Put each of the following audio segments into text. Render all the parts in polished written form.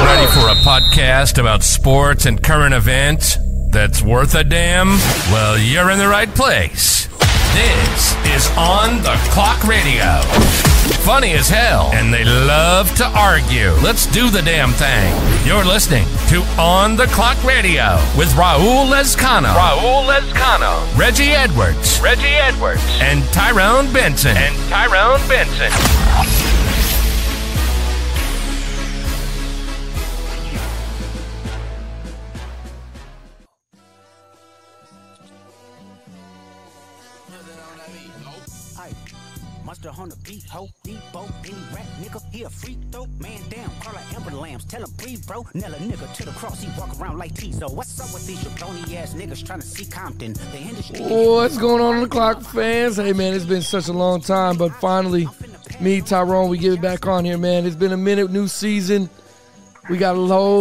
Ready for a podcast about sports and current events that's worth a damn? Well, you're in the right place. This is On the Clock Radio. Funny as hell, and they love to argue. Let's do the damn thing. You're listening to On the Clock Radio with Raul Lezcano, Reggie Edwards, and Tyrone Benson, On the beat, ho, Debo, any rap nigga, he a freak though, man down, call her Amber Lambs, tell him breathe, bro, nail a nigga to the cross, he walk around like Tizo. What's up with these Brony ass niggas trying to see Compton? The industry. What's going on the clock, fans? Hey man, it's been such a long time, but finally, me, Tyrone, we get it back on here, man. It's been a minute, new season. We got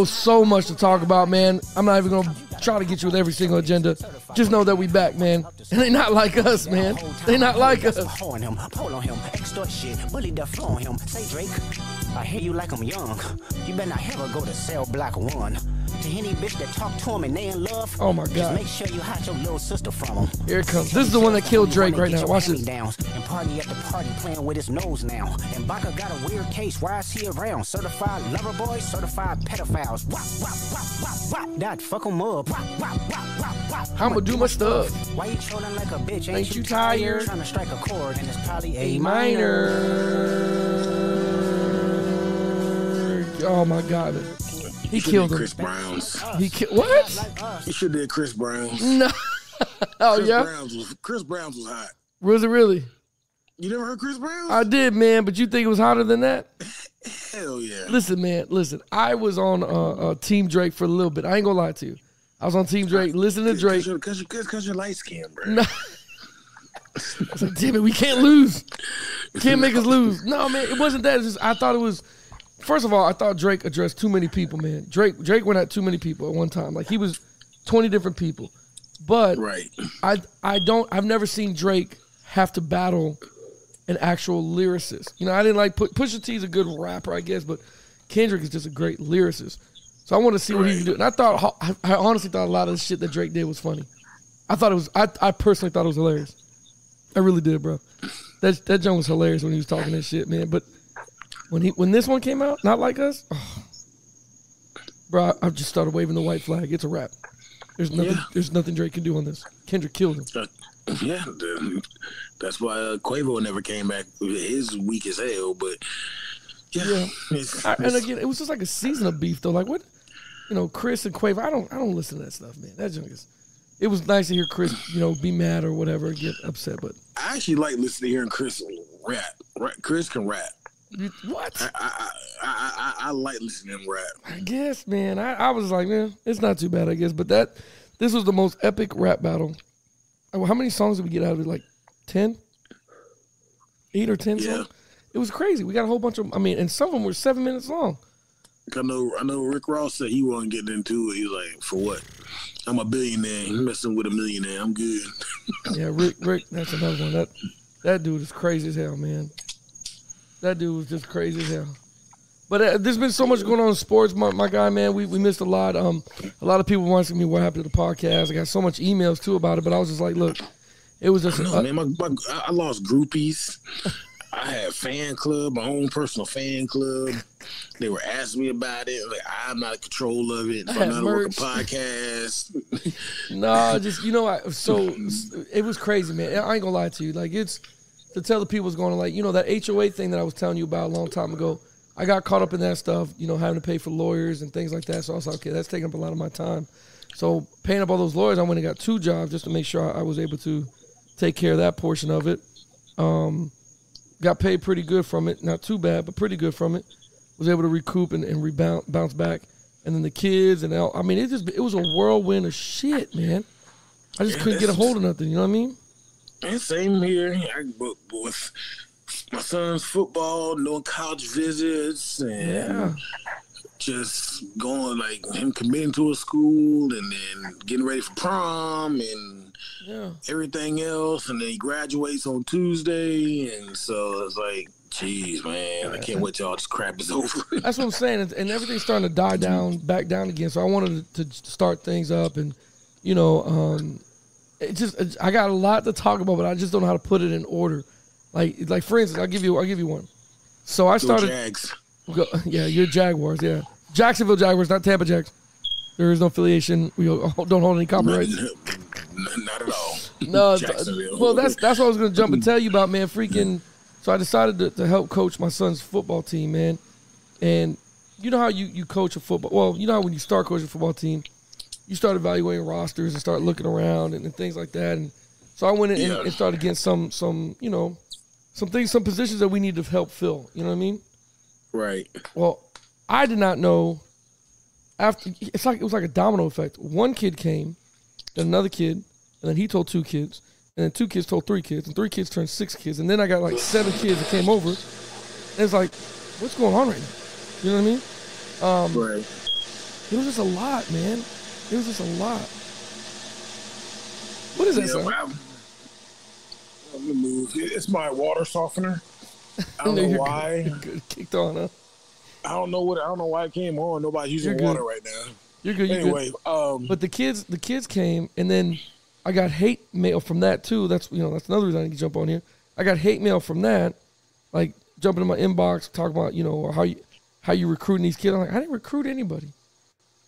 so much to talk about, man. I'm not even gonna try to get you with every single agenda. Just know that we back, man. And they not like us, man. They not like us. Pull on him, extort shit, bully the flow on him. Say Drake, I hear you like I'm young. You better not ever go to cell block 1. To any bitch that talk to him and they in love. Oh my God. Just make sure you hide your little sister from him. Here it comes. This is the one that killed Drake right now. Watch this. And party at the party playing with his nose now. And Baca got a weird case. Why is he around? Certified lover boys, certified pedophiles. Wop. That fuck him up. I'ma do my stuff. Why you trolling like a bitch? Ain't you tired? Trying to strike a chord and it's probably A minor. Oh my God. He killed him. Chris Brown's. He killed what? You should did Chris Brown's. No. Oh Chris yeah. Chris Brown's was hot. Was it really? You never heard Chris Brown's? I did, man. But you think it was hotter than that? Hell yeah. Listen, man. Listen. I was on Team Drake for a little bit. I ain't gonna lie to you. I was on Team Drake. Listen to Drake. Because you're light skinned, bro. No. I was like, damn it, we can't lose. Can't make us lose. No, man, it wasn't that. It's just I thought it was. First of all, I thought Drake addressed too many people, man. Drake went at too many people at one time. Like he was 20 different people. But right. I've never seen Drake have to battle an actual lyricist. You know, I didn't like Pusha T's a good rapper, I guess, but Kendrick is just a great lyricist. So I want to see what he can do. And I honestly thought a lot of the shit that Drake did was funny. I personally thought it was hilarious. I really did, bro. That joint was hilarious when he was talking that shit, man. But when this one came out, Not Like Us, bro, I just started waving the white flag. It's a wrap. There's nothing Drake can do on this. Kendrick killed him. Yeah, that's why Quavo never came back. His weak as hell, but yeah. And again, it was just like a season of beef though. Like what, Chris and Quavo. I don't listen to that stuff, man. That junk is. It was nice to hear Chris, be mad or whatever, get upset. But I actually like listening to hearing Chris rap. Chris can rap. What? I like listening to him rap. I guess, man. I was like, man, it's not too bad, I guess. But this was the most epic rap battle. How many songs did we get out of it? Like 10? 8 or 10 songs? It was crazy. We got a whole bunch of, and some of them were 7 minutes long. I know Rick Ross said he wasn't getting into it. He was like, for what? I'm a billionaire. You messing with a millionaire. I'm good. Yeah, Rick, that's another one. That dude is crazy as hell, man. That dude was just crazy as hell. But there's been so much going on in sports, my guy, man. We missed a lot. A lot of people want to ask me what happened to the podcast. I got so much emails, too, about it. But I was just like, look, it was just... man, I lost groupies. I had fan club, my own personal fan club. They were asking me about it. Like, I'm not in control of it. I'm not working podcast. No, just, so it was crazy, man. I ain't gonna lie to you. Like, it's to tell the people what's going on. Like, that HOA thing that I was telling you about a long time ago, I got caught up in that stuff, having to pay for lawyers and things like that. So I was like, okay, that's taking up a lot of my time. So paying up all those lawyers, I went and got 2 jobs just to make sure I was able to take care of that portion of it. Got paid pretty good from it. Not too bad, but pretty good from it. Was able to recoup and bounce back. And then the kids and it was a whirlwind of shit, man. I just couldn't get a hold of nothing. You know what I mean? And same here. But with my son's football, no college visits, and just going like him committing to a school, and then getting ready for prom, and everything else, and then he graduates on Tuesday, and so it's like Jeez, man. I can't wait till all this crap is over. That's what I'm saying. And everything's starting to die down, back down again. So I wanted to start things up. And, you know, I got a lot to talk about, but I just don't know how to put it in order. Like for instance, I'll give you one. So I started. Jags. Yeah, you're Jaguars, yeah. Jacksonville Jaguars, not Tampa Jags. There is no affiliation. We don't hold any copyrights. Not at all. No, well, that's what I was going to jump and tell you about, man. Freaking, so I decided to help coach my son's football team, man. And you know how you coach a football. Well, you know how when you start coaching a football team, you start evaluating rosters and start looking around and things like that. And so I went in and started getting some you know, some positions that we need to help fill. You know what I mean? Right. Well, I did not know. It was like a domino effect. One kid came, then another kid, and then he told 2 kids, and then 2 kids told 3 kids, and 3 kids turned 6 kids, and then I got like 7 kids that came over. And it's like, what's going on right now? You know what I mean? Right. It was just a lot, man. It was just a lot. What is that, son? Let me move. It's my water softener. I don't know why. You're good. Kicked on, huh? I don't know why it came on. Nobody's using water right now. You're good. Anyway, but the kids came, and then I got hate mail from that too. That's another reason I need to jump on here. I got hate mail from that, like jumping in my inbox, talking about how you recruiting these kids. I'm like, I didn't recruit anybody.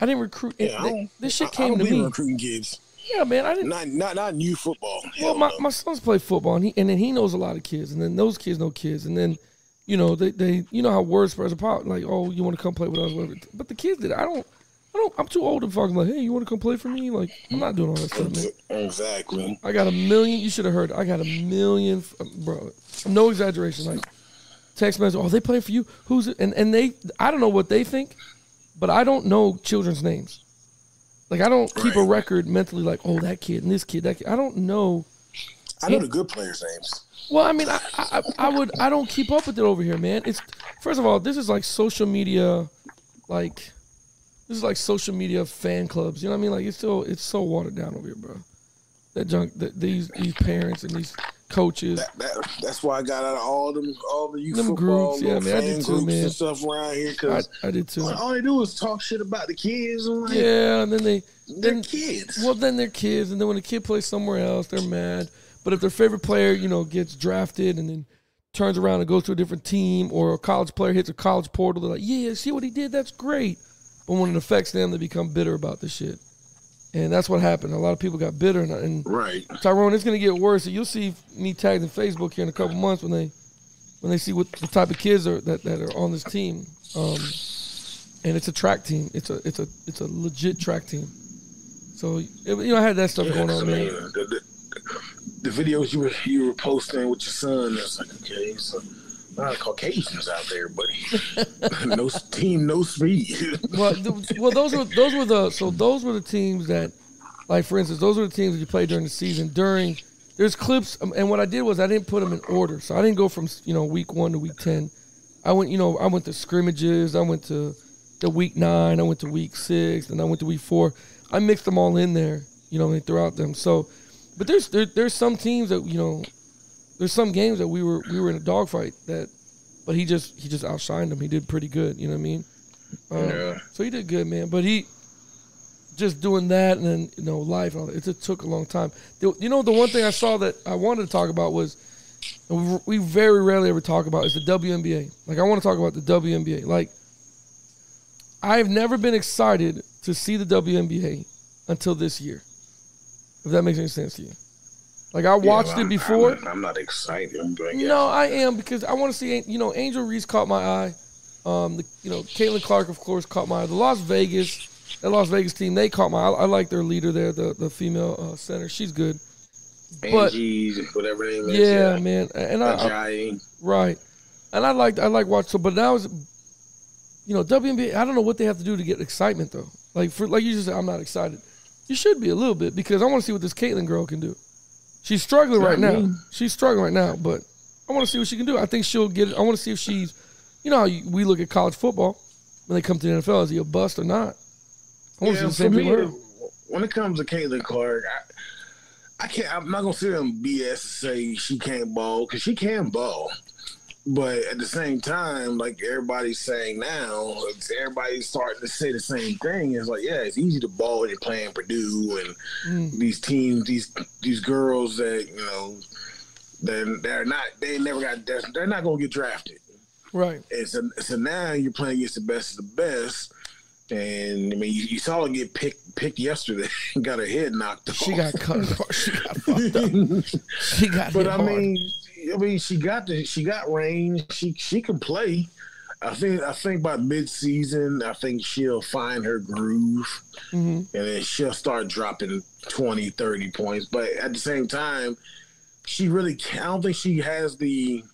I didn't recruit. This shit came to me. Recruiting kids. Yeah, man. I didn't. Not new football. Well, my sons play football, and then he knows a lot of kids, and then those kids know kids, and then. You know, they you know how word spreads apart, like, oh, you want to come play with us, whatever. But the kids did. I'm too old to fucking like, hey, you want to come play for me? Like, I'm not doing all that stuff, man. Exactly. I got 1 million. You should have heard. I got 1 million, bro. No exaggeration. Like, text message. Oh, they playing for you? Who's it? And they, I don't know what they think, but I don't know children's names. Like, I don't keep a record mentally. Like, oh, that kid and this kid, that kid. I don't know. I know the good players' names. Well, I mean, I don't keep up with it over here, man. It's first of all, this is like social media, social media fan clubs. You know what I mean? Like it's so watered down over here, bro. That junk, these parents and these coaches. That's why I got out of all the youth them football groups. Yeah, man, I did too, man. And stuff around here. Cause I did too. All they do is talk shit about the kids. And like, yeah, and then they're kids. Well, then they're kids, and then when the kid plays somewhere else, they're mad. But if their favorite player, gets drafted and then turns around and goes to a different team, or a college player hits a college portal, they're like, yeah, see what he did? That's great. But when it affects them, they become bitter about the shit. And that's what happened. A lot of people got bitter. And right. Tyrone, it's going to get worse. So you'll see me tagged in Facebook here in a couple months when they see what the type of kids that are on this team. And it's a track team. It's a legit track team. So, I had that stuff going on, man. The videos you were posting with your son, it's like, okay, so a lot of Caucasians out there, buddy. No team, no speed. well, those were the teams that, like, for instance, those were the teams that you played during the season. There's clips, and what I did was I didn't put them in order, so I didn't go from week 1 to week 10. I went to scrimmages, I went to week 9, I went to week 6, and I went to week 4. I mixed them all in there, throughout them. So. But there's some teams that there's some games that we were in a dogfight but he just outshined them. He did pretty good, you know what I mean? Yeah. So he did good, man. But he just doing that and then life and all that, it took a long time. The one thing I saw that I wanted to talk about was, and we very rarely ever talk about, is the WNBA. Like, I want to talk about the WNBA. Like, I've never been excited to see the WNBA until this year. If that makes any sense to you. Like, I watched it before. I'm not excited. No, I am, because I want to see, Angel Reese caught my eye. Catlin Clarke, of course, caught my eye. The Las Vegas team, they caught my eye. I like their leader there, the female center. She's good. Angie, whatever her name is. Yeah, man. And right. And I like watching. So, but now is, WNBA, I don't know what they have to do to get excitement, though. Like you just said, I'm not excited. You should be a little bit, because I want to see what this Catlin girl can do. She's struggling right now. But I want to see what she can do. I think she'll get it. I want to see if she's, how we look at college football when they come to the NFL. Is he a bust or not? I want to see the same thing. When it comes to Catlin Clarke, I'm not gonna sit there and BS and say she can't ball, because she can ball. But at the same time, like everybody's saying now, everybody's starting to say the same thing. It's like, yeah, it's easy to ball when you're playing Purdue and these teams, these girls that, you know, they're not going to get drafted. Right. And so now you're playing against the best of the best. And I mean, you saw her get picked yesterday and got her head knocked off. She got cut. She got fucked up. She got. But hit I hard. mean, she got range. She can play. I think by mid-season, I think she'll find her groove, and then she'll start dropping 20, 30 points. But at the same time, I don't think she has the.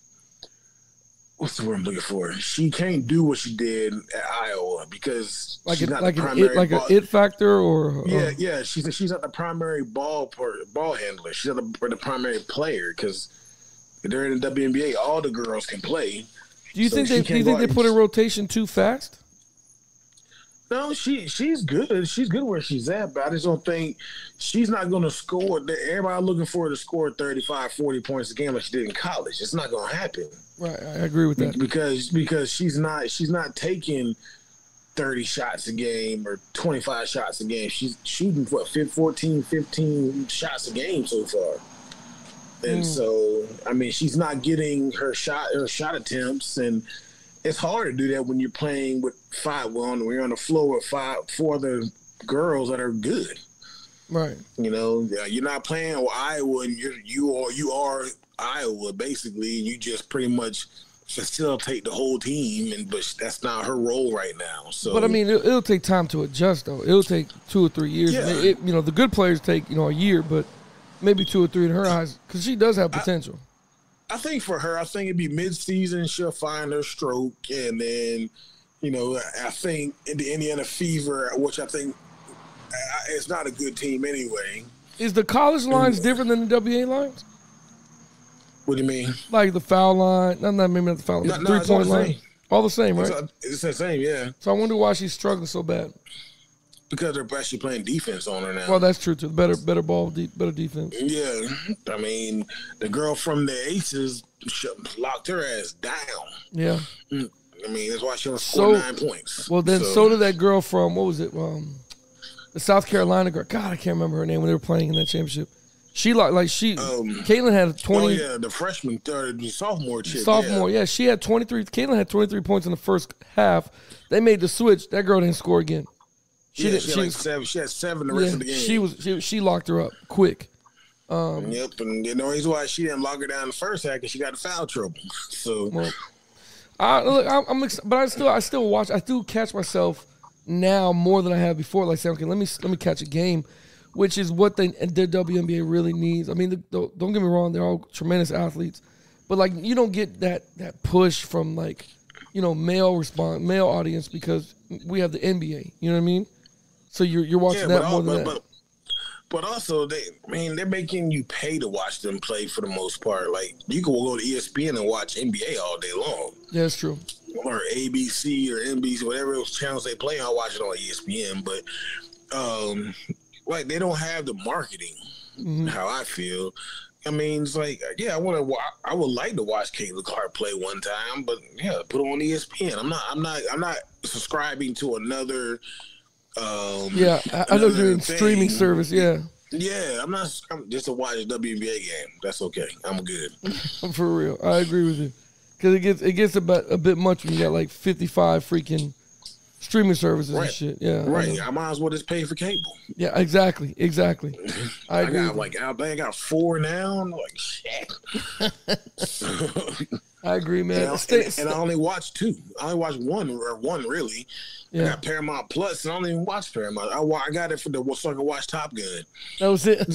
What's the word I'm looking for? She can't do what she did at Iowa because she's not the primary an it factor or yeah. She's not the primary ball handler. She's not the primary player because they're in the WNBA. All the girls can play. Do you think they put a rotation too fast? No, she's good. She's good where she's at, but I just don't think she's not going to score. Everybody looking for her to score 35, 40 points a game like she did in college. It's not going to happen. Right, I agree with that. Because she's not taking 30 shots a game or 25 shots a game. She's shooting 14, 15 shots a game so far. And so, I mean, she's not getting her shot attempts, and it's hard to do that when you're playing with when you're on the floor with four other girls that are good. Right. You know, you're not playing with Iowa, and you are Iowa basically, and you just pretty much facilitate the whole team, but that's not her role right now. So, but I mean, it'll take time to adjust, though. It'll take 2 or 3 years. Yeah. The good players take a year, but maybe 2 or 3 in her eyes because she does have potential. I think for her, I think it'd be mid-season. She'll find her stroke, and then, I think in the Indiana Fever, which I think it's not a good team anyway. Is the college lines different than the WA lines? What do you mean? Like the foul line? Maybe not the foul line. The 3-point line. All the same, right? It's the same, yeah. So I wonder why she's struggling so bad. Because they're actually playing defense on her now. Well, that's true too. Better ball, better defense. Yeah, I mean, the girl from the Aces locked her ass down. Yeah. I mean, that's why she only scored 9 points. Well, then so did that girl from, what was it? The South Carolina girl. God, I can't remember her name when they were playing in that championship. Caitlin had 20. Oh, yeah, the freshman, the sophomore chick. Sophomore, yeah. She had 23. Caitlin had 23 points in the first half. They made the switch. That girl didn't score again. She had 7 the rest of the game. She locked her up quick. Yep, and the reason why she didn't lock her down the first half because she got in foul trouble. So, but I still watch. I do catch myself now more than I have before. Like saying, okay, let me catch a game, which is what the WNBA really needs. I mean, don't get me wrong; they're all tremendous athletes, but like you don't get that push from male audience because we have the NBA. You know what I mean? So you're watching that more than that. But also, they're making you pay to watch them play for the most part. Like, you can go to ESPN and watch NBA all day long. Yeah, that's true. Or ABC or NBC, whatever those channels they play on, watch it on ESPN. But, they don't have the marketing, how I feel. I mean, it's like, yeah, I would like to watch Catlin Clarke play one time, but yeah, put it on ESPN. I'm not subscribing to another. I know you're in streaming service. Yeah, I'm just to watch a WNBA game. That's okay. I'm good. For real, I agree with you because it gets about a bit much when you got like 55 freaking streaming services and shit. Yeah, right. I might as well just pay for cable. Yeah, exactly. I agree. I got 4 now. I'm like, shit. I agree, man. And I only watch 2. I only watch one really. Yeah. I got Paramount Plus, and I don't even watch Paramount. I got it so I can watch Top Gun. That was it.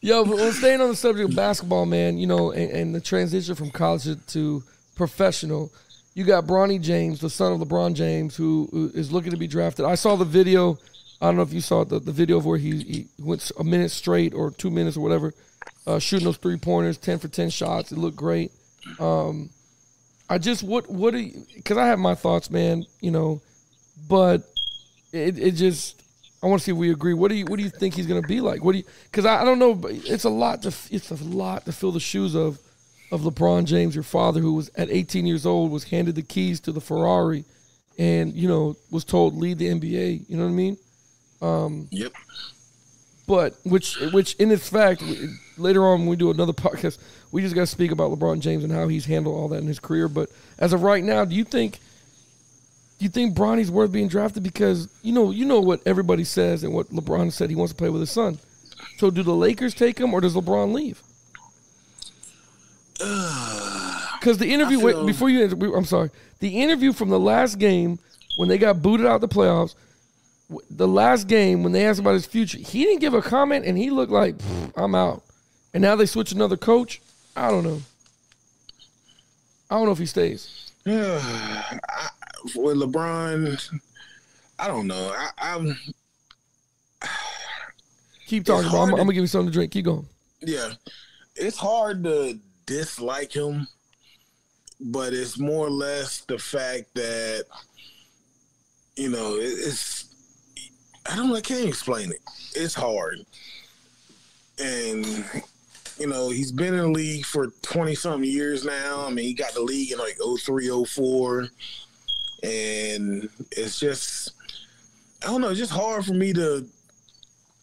Yo, but staying on the subject of basketball, man, and the transition from college to professional, you got Brony James, the son of LeBron James, who is looking to be drafted. I saw the video. I don't know if you saw the video of where he went a minute straight or 2 minutes or whatever, shooting those 3-pointers, 10 for 10 shots. It looked great. What do you, because I have my thoughts, man, but it just, I want to see if we agree. What do you think he's going to be like? Because I don't know, but it's a lot to fill the shoes of of LeBron James, your father, who was at 18 years old, was handed the keys to the Ferrari and, was told lead the NBA. You know what I mean? Yep. But which in its fact, later on when we do another podcast, we just got to speak about LeBron James and how he's handled all that in his career. But as of right now, do you think Bronny's worth being drafted? Because you know what everybody says and what LeBron said, he wants to play with his son. So do the Lakers take him or does LeBron leave? Because the interview before you answer, I'm sorry, the interview from the last game when they got booted out of the playoffs. The last game, when they asked about his future, he didn't give a comment, and he looked like, I'm out. And now they switch another coach. I don't know. I don't know if he stays. With LeBron, I don't know. I'm Keep talking, bro. I'm going to give you something to drink. Keep going. Yeah. It's hard to dislike him, but it's more or less the fact that, it's – I can't explain it. It's hard. And, he's been in the league for 20-something years now. I mean, he got the league in like 03, 04. And it's just, I don't know, it's just hard for me to,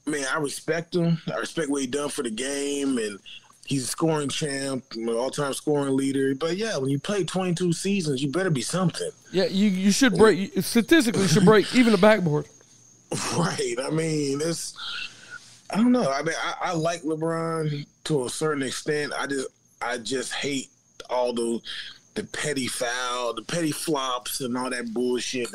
I respect him. I respect what he done for the game. And he's a scoring champ, all-time scoring leader. But, yeah, when you play 22 seasons, you better be something. Yeah, you should break, statistically, you should break even the backboard. Right. I mean, I don't know. I mean, I like LeBron to a certain extent. I just hate all the petty foul, the petty flops and all that bullshit.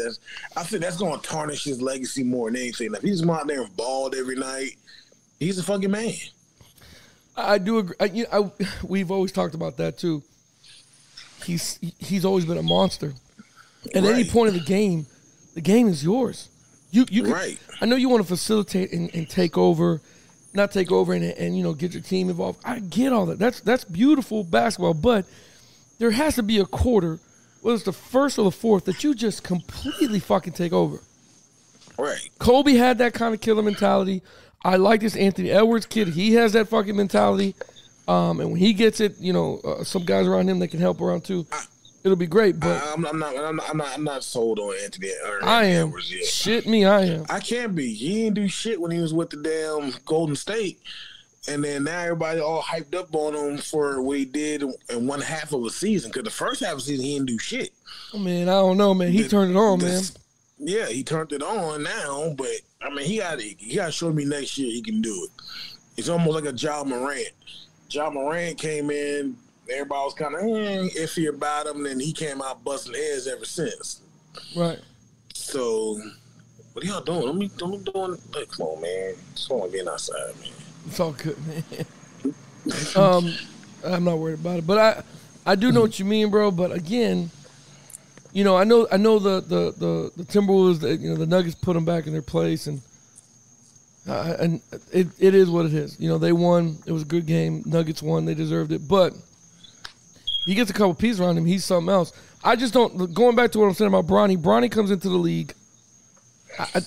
I think that's going to tarnish his legacy more than anything. If he's out there and balled every night, he's a fucking man. I do agree. We've always talked about that too. He's always been a monster. At any point in the game is yours. You can, right. I know you want to facilitate and take over, not take over and get your team involved. I get all that. That's beautiful basketball, but there has to be a quarter, whether it's the first or the fourth, that you just completely fucking take over. Right. Kobe had that kind of killer mentality. I like this Anthony Edwards kid. He has that fucking mentality. And when he gets it, some guys around him that can help around too. It'll be great, but I'm not sold on Anthony. I am. Edwards yet. Shit me, I am. I can't be. He didn't do shit when he was with the damn Golden State, and then now everybody all hyped up on him for what he did in one half of a season. Because the first half of the season he didn't do shit. Oh, man, I don't know, man. He turned it on, man. Yeah, he turned it on now, but I mean he got to show me next year he can do it. It's almost like a Ja Morant. Ja Morant came in. Everybody was kind of iffy about him, and he came out busting heads ever since. Right. So, what are y'all doing? Don't be doing. Like, come on, man. It's only being outside, man. It's all good, man. I'm not worried about it, but I do know what you mean, bro. But again, I know the Timberwolves, the Nuggets put them back in their place, and it is what it is. They won. It was a good game. Nuggets won. They deserved it, but. He gets a couple pieces around him. He's something else. I just don't. Going back to what I'm saying about Brony. Brony comes into the league. I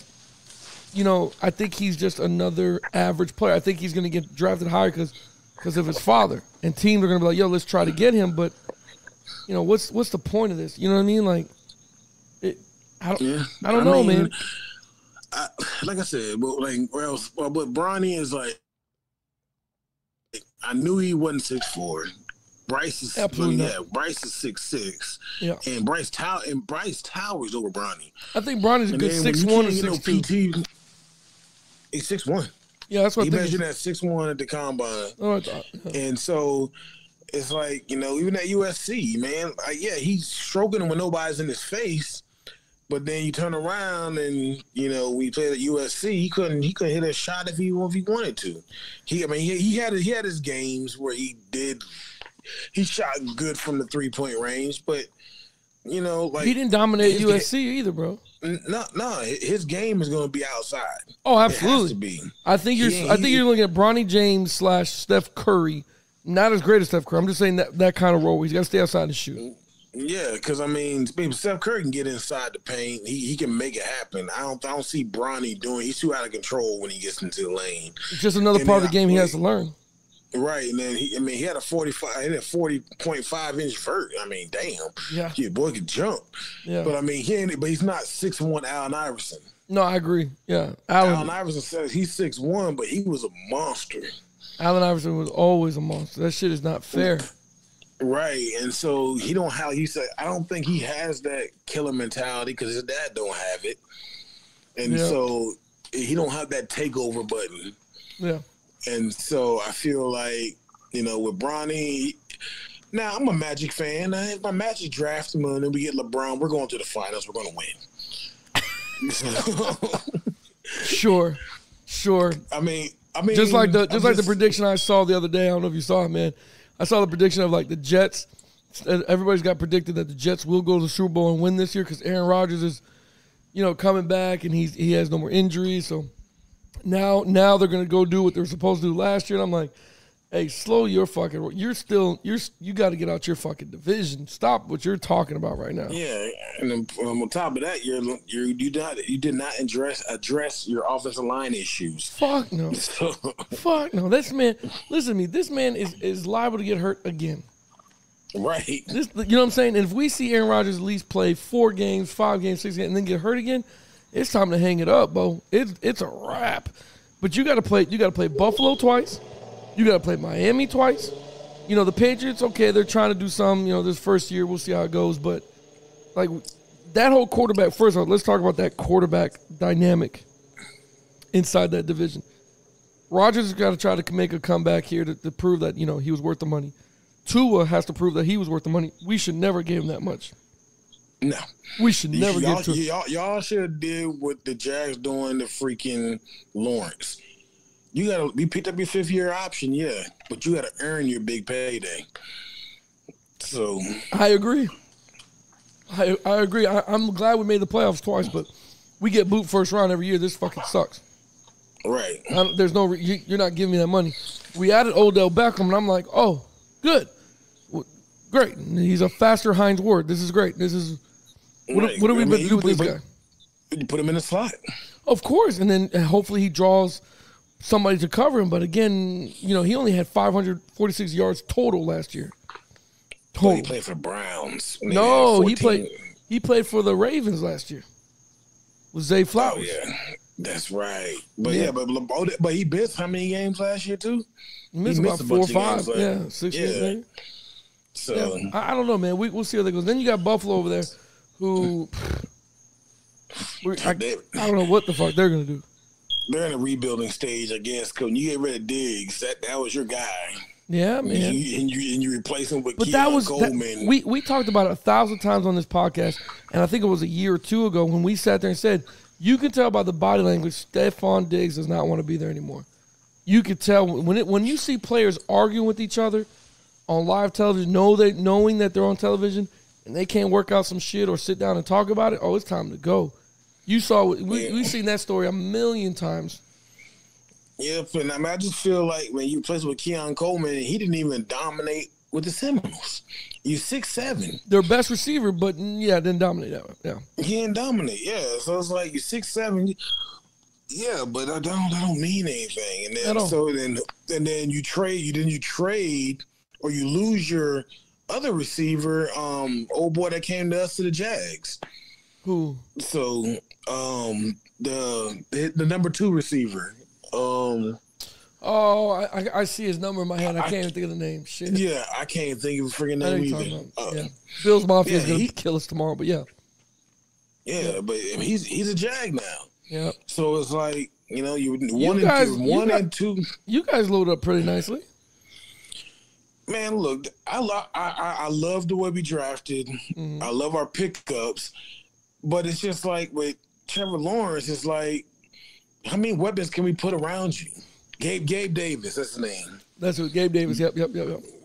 think he's just another average player. I think he's going to get drafted higher because of his father. And teams are going to be like, yo, let's try to get him. But what's the point of this? You know what I mean? Like, I don't know, man. Like I said, but but Brony is like, I knew he wasn't 6'4". Bryce is Bryce is 6'6". Yeah. And Bryce towers over Brony. I think Bronny's a good 6'1" or 6'2". He's 6'1". Yeah, that's what he measured at 6'1" at the combine. Oh, I thought. Yeah. And so it's like, even at USC, man, he's stroking him when nobody's in his face. But then you turn around and we played at USC. He couldn't hit a shot if he wanted to. He had his games where he shot good from the 3-point range, but he didn't dominate USC either, bro. No, his game is going to be outside. Oh, absolutely. It has to be. I think you're looking at Bronny James / Steph Curry. Not as great as Steph Curry. I'm just saying that kind of role where he's got to stay outside and shoot. Yeah, because Steph Curry can get inside the paint. He can make it happen. I don't see Bronny doing. He's too out of control when he gets into the lane. It's just another part of the game he has to learn. Right, and then he had a 40.5 inch vert. I mean, damn, yeah, boy could jump. Yeah, but I mean, he's not 6'1" Allen Iverson. No, I agree. Yeah, Allen Iverson says he's 6'1", but he was a monster. Allen Iverson was always a monster. That shit is not fair. Right, and so he don't have. He said, I don't think he has that killer mentality because his dad don't have it, and so he don't have that takeover button. Yeah. And so I feel like, with Brony, now I'm a Magic fan. If my Magic drafts him and then we get LeBron, we're going to the finals. We're going to win. Sure. I mean, just like the prediction I saw the other day. I don't know if you saw it, man. I saw the prediction of like the Jets. Everybody's got predicted that the Jets will go to the Super Bowl and win this year because Aaron Rodgers is, coming back and he has no more injuries. So. Now they're gonna go do what they're supposed to do last year, and I'm like, hey, slow your fucking. You got to get out your fucking division. Stop what you're talking about right now. Yeah, and then, on top of that, you did not address your offensive line issues. Fuck no. Fuck no. This man, listen to me. This man is liable to get hurt again. Right. You know what I'm saying? And if we see Aaron Rodgers at least play 4 games, 5 games, 6 games, and then get hurt again. It's time to hang it up, Bo. It's a wrap. But you got to play Buffalo twice. You got to play Miami twice. The Patriots, okay, they're trying to do some, this first year. We'll see how it goes. But, like, that whole quarterback, first of all, let's talk about that quarterback dynamic inside that division. Rodgers has got to try to make a comeback here to prove that, he was worth the money. Tua has to prove that he was worth the money. We should never give him that much. No. We should never get to y'all should have did what the Jags doing to freaking Lawrence. You picked up your 5th-year option, yeah, but you got to earn your big payday. So I agree. I agree. I'm glad we made the playoffs twice, but we get booed first round every year. This fucking sucks. Right. There's no you're not giving me that money. We added Odell Beckham, and I'm like, oh, good. Great. He's a faster Hines Ward. This is great. This is what are we going to do with this guy? You put him in the slot. Of course, and then hopefully he draws somebody to cover him. But again, he only had 546 yards total last year. Total. But he played for the Browns. No, he played for the Ravens last year with Zay Flowers. Oh yeah, that's right. But but he missed how many games last year too? He missed about 4 or 5. Yeah, 6 games. Maybe. So I don't know, man. We'll see how that goes. Then you got Buffalo over there, who I don't know what the fuck they're gonna do. They're in a rebuilding stage, I guess. Cause when you get rid of Diggs, that was your guy. Yeah, man. And you replace him with Coleman. We talked about it 1,000 times on this podcast, and I think it was a year or 2 ago when we sat there and said, you can tell by the body language, Stephon Diggs does not want to be there anymore. You could tell when you see players arguing with each other on live television, knowing that they're on television and they can't work out some shit or sit down and talk about it. Oh, it's time to go. You saw we've seen that story 1,000,000 times. Yeah, but I just feel like when you play with Keon Coleman, he didn't even dominate with the Seminoles. You 6'7". Their best receiver, but didn't dominate that one. Yeah, he didn't dominate. Yeah, so it's like you 6'7". Yeah, but that don't mean anything. And then then you trade. Or you lose your other receiver, old boy that came to us to the Jags. Who? So the number 2 receiver. I see his number in my head. I can't even think of the name. Shit. Yeah, I can't think of his freaking name either. Bill's Mafia is gonna kill us tomorrow, but yeah. Yeah, but he's a Jag now. Yeah. So it's like you 1 and 2. You guys load up pretty nicely. Man, look, I love the way we drafted. Mm-hmm. I love our pickups, but it's just like with Trevor Lawrence, it's like, how many weapons can we put around you? Gabe Davis, that's his name. That's what Gabe Davis. Yep.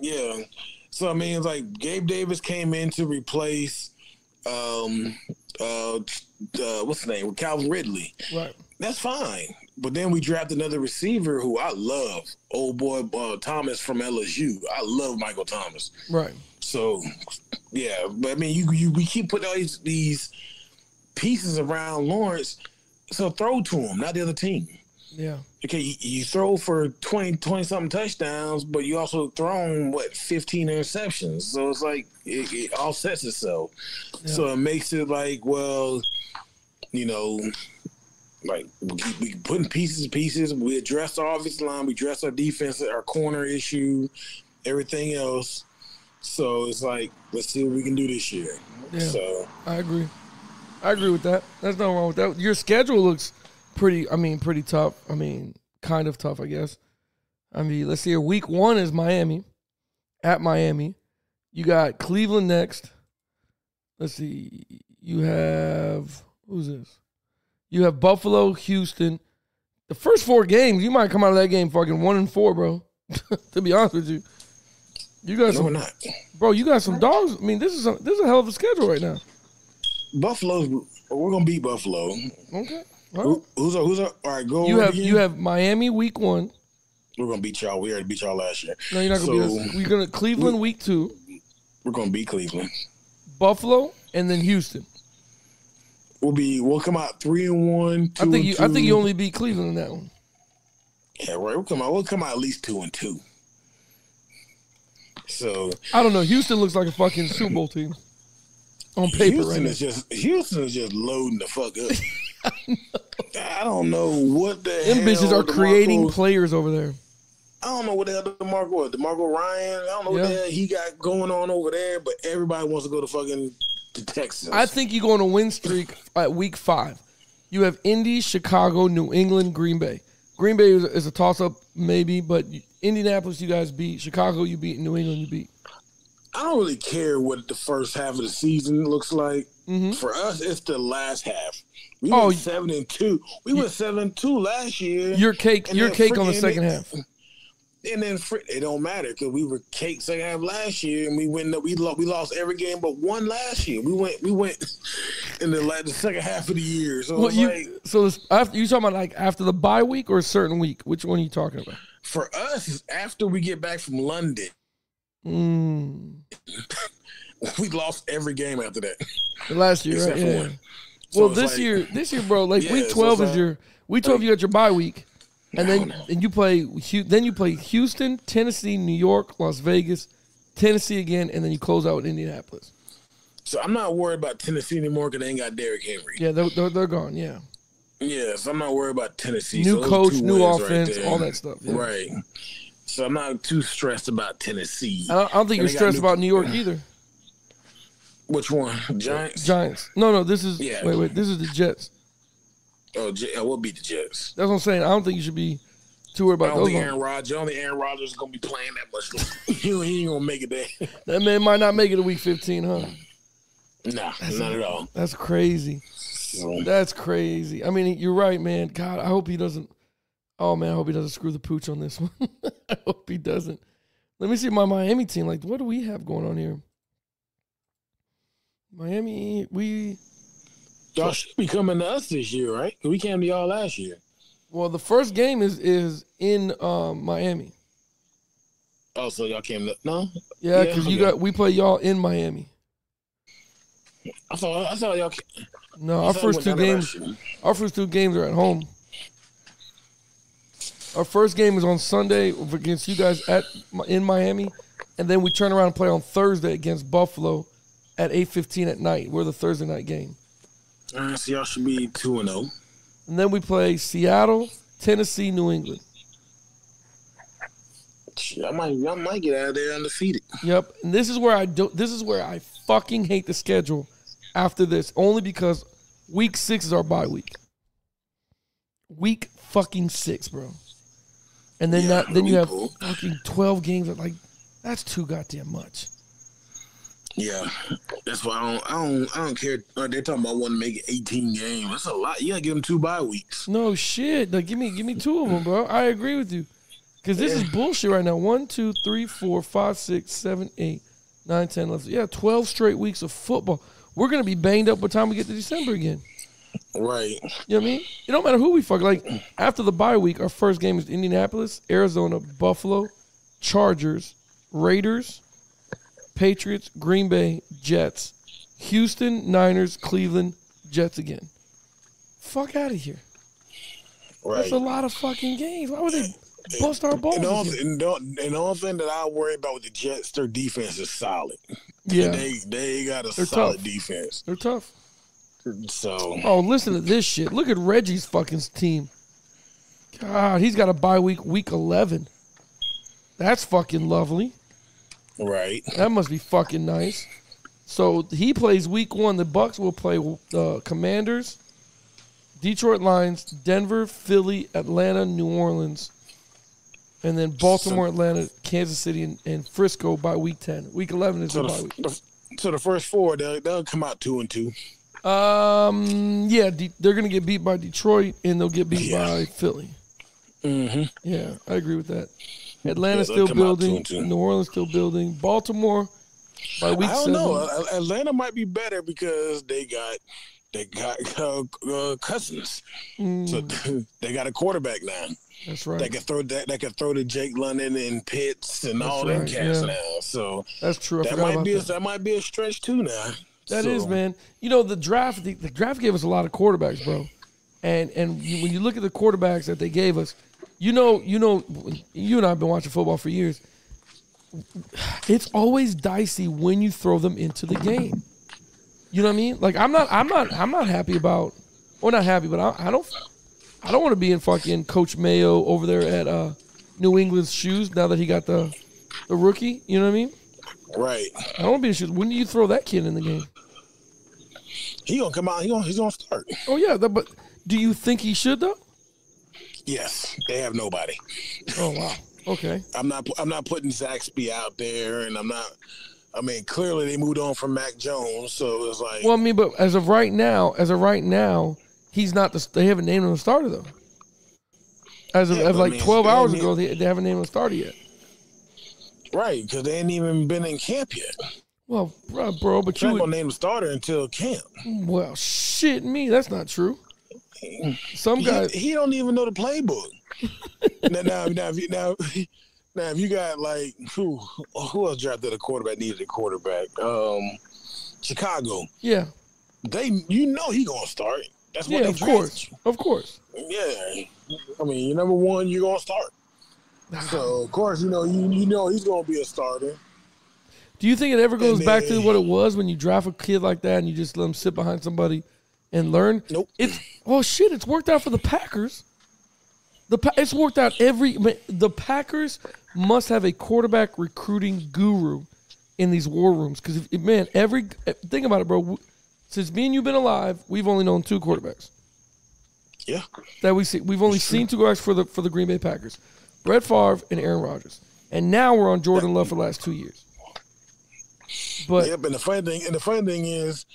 Yeah. So I mean, it's like Gabe Davis came in to replace, what's his name, Calvin Ridley. Right. That's fine. But then we drafted another receiver who I love, old boy Thomas from LSU. I love Michael Thomas. Right. So, yeah. But, I mean, we keep putting all these pieces around Lawrence, so throw to him, not the other team. Yeah. Okay, you throw for 20-something touchdowns, but you also thrown, 15 interceptions. So it's like it offsets itself. Yeah. So it makes it like, well, like we putting pieces. We address our offensive line. We address our defense, our corner issue, everything else. So it's like, let's see what we can do this year. Yeah, so I agree with that. There's nothing wrong with that. Your schedule looks pretty tough. Kind of tough, I guess. Let's see here. Week 1 is Miami. At Miami. You got Cleveland next. Let's see. You have, who's this? You have Buffalo, Houston. The first 4 games, you might come out of that game fucking 1-4, bro. To be honest with you. You got some, not. Bro, you got some dogs. This is a hell of a schedule right now. We're gonna beat Buffalo. Okay. Right. Who's our all right, go. You have Miami week 1. We're gonna beat y'all. We already beat y'all last year. No, you're not gonna beat us. We're gonna Cleveland week 2. We're gonna beat Cleveland. Buffalo and then Houston. We'll come out 3-1. I think you only beat Cleveland in that one. Yeah, right. We'll come out at least 2-2. So I don't know. Houston looks like a fucking Super Bowl team on paper. Houston is just loading the fuck up. I don't know what the hell. Them bitches are creating players over there. I don't know what the hell DeMarco Ryan. I don't know what the hell he got going on over there, but everybody wants to go to fucking to Texas. I think you go on a win streak at week 5. You have Indy, Chicago, New England, Green Bay. Green Bay is a toss-up maybe, but Indianapolis you guys beat. Chicago you beat. New England you beat. I don't really care what the first half of the season looks like. Mm-hmm. For us, it's the last half. We went 7-2. We went 7-2 last year. Your cake on the second half. And then it don't matter because we were cake second half last year, and we lost every game but one last year. We went in the second half of the year. So after you talking about like after the bye week or a certain week? Which one are you talking about? For us, it's after we get back from London. We lost every game after that. Last year, right? Yeah. So well, this year, bro, like week 12 is your week 12. You got your bye week. And then you play Houston, Tennessee, New York, Las Vegas, Tennessee again, and then you close out with Indianapolis. So I'm not worried about Tennessee anymore because they ain't got Derrick Henry. Yeah, they're gone. Yeah. Yeah, so I'm not worried about Tennessee. New coach, new offense, all that stuff. Yeah. Right. So I'm not too stressed about Tennessee. I don't think you're stressed about New York either. Which one? Giants? Giants. No. This is wait. This is the Jets. Oh, we'll beat the Jets. That's what I'm saying. I don't think you should be too worried about those. I don't think Aaron Rodgers is going to be playing that much. He ain't going to make it there. That man might not make it to week 15, huh? Nah, not at all. That's crazy. That's crazy. You're right, man. God, I hope he doesn't. Oh, man, I hope he doesn't screw the pooch on this one. I hope he doesn't. Let me see my Miami team. Like, what do we have going on here? Miami, y'all should be coming to us this year, right? We came to y'all last year. Well, the first game is in Miami. Oh, so y'all came to no? Yeah, because we play y'all in Miami. I thought y'all. No, our first two games are at home. Our first game is on Sunday against you guys in Miami, and then we turn around and play on Thursday against Buffalo at 8:15 at night. We're the Thursday night game. So y'all should be 2-0. And then we play Seattle, Tennessee, New England. I might get out of there undefeated. Yep. And this is where I fucking hate the schedule after this, only because week 6 is our bye week. Week fucking 6, bro. And then then you have fucking 12 games. Like, that's too goddamn much. Yeah, that's why I don't care. They're talking about wanting to make it 18 games. That's a lot. You gotta give them 2 bye weeks. No shit. Like, give me 2 of them, bro. I agree with you. Because this is bullshit right now. 1, 2, 3, 4, 5, 6, 7, 8, 9, 10, 11. Yeah, 12 straight weeks of football. We're gonna be banged up by the time we get to December again. Right. You know what I mean? It don't matter who we fuck. Like, after the bye week, our first game is Indianapolis, Arizona, Buffalo, Chargers, Raiders, Patriots, Green Bay, Jets, Houston, Niners, Cleveland, Jets again. Fuck out of here. Right. That's a lot of fucking games. Why would they bust our balls? And the only thing that I worry about with the Jets, their defense is solid. Yeah. They got a They're solid tough. defense. They're tough. So. Oh, listen to this shit. Look at Reggie's fucking team. God, he's got a bye week 11. That's fucking lovely. Right. That must be fucking nice. So he plays week 1. The Bucks will play the Commanders, Detroit Lions, Denver, Philly, Atlanta, New Orleans, and then Baltimore, Atlanta, Kansas City, and Frisco by week 10. Week 11 is the bye week. So the first 4, they'll come out 2-2. Yeah, they're gonna get beat by Detroit, and they'll get beat by Philly. Mm-hmm. Yeah, I agree with that. Atlanta's still building. New Orleans still building. Baltimore by week 7. I don't know. Atlanta might be better because they got Cousins. So they got a quarterback now. That's right. They can throw to Jake London and Pitts and all them cats now. So that's true. That might be a stretch too now. That is, man. You know, the draft gave us a lot of quarterbacks, bro. And when you look at the quarterbacks that they gave us, you know, you and I have been watching football for years. It's always dicey when you throw them into the game. You know what I mean? Like I'm not happy about, or not happy, but I don't want to be in fucking Coach Mayo over there at New England's shoes now that he got the rookie. You know what I mean? Right. I don't want to be in shoes. When do you throw that kid in the game? He gonna come out. He's gonna start. Oh yeah, but do you think he should though? Yes, they have nobody. Oh wow. Okay. I'm not putting Zaxby out there, and I'm not. I mean, clearly they moved on from Mac Jones, so it's like. Well, I mean, but as of right now, he's not they haven't named him a starter though. As of like 12 hours ago, they haven't named him a starter yet. Right, because they ain't even been in camp yet. Well, bro, but you're not gonna name a starter until camp. Well, shit, that's not true. Some guys he don't even know the playbook. now, if you got like who else drafted a quarterback? Needed a quarterback. Chicago. Yeah. He gonna start. That's what of course. Yeah. I mean, you're number 1. You're gonna start. So of course, you know he's gonna be a starter. Do you think it ever goes back to what it was when you draft a kid like that and you just let him sit behind somebody and learn? Nope. It's worked out for the Packers. It's worked out the Packers must have a quarterback recruiting guru in these war rooms because think about it, bro. Since me and you've been alive, we've only known 2 quarterbacks. Yeah. That we see. We've only seen 2 guys for the Green Bay Packers, Brett Favre and Aaron Rodgers, and now we're on Jordan Love for the last 2 years. But and the funny thing is,